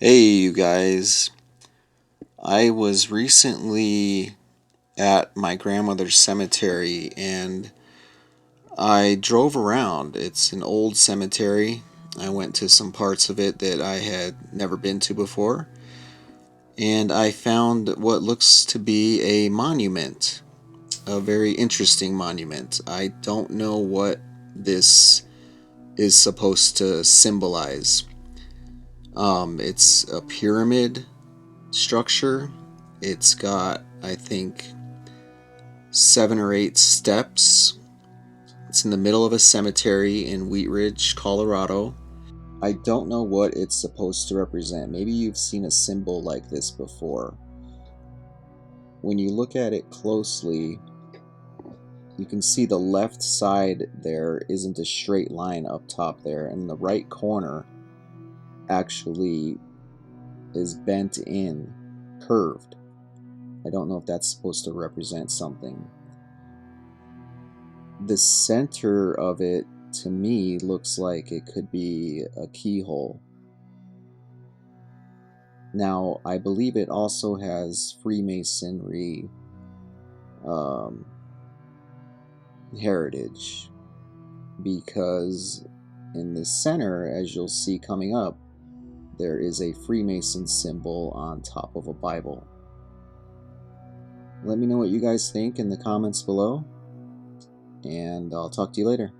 Hey, you guys. I was recently at my grandmother's cemetery and I drove around. It's an old cemetery. I went to some parts of it that I had never been to before, and I found what looks to be a monument, a very interesting monument. I don't know what this is supposed to symbolize. It's a pyramid structure. It's got, I think, 7 or 8 steps. It's in the middle of a cemetery in Wheat Ridge, Colorado. I don't know what it's supposed to represent. Maybe you've seen a symbol like this before. When you look at it closely, you can see the left side there isn't a straight line up top there, and the right corner actually is bent in, curved. I don't know if that's supposed to represent something. The center of it, to me, looks like it could be a keyhole. Now, I believe it also has Freemasonry um, heritage, because in the center, as you'll see coming up, there is a Freemason symbol on top of a Bible. Let me know what you guys think in the comments below, and I'll talk to you later.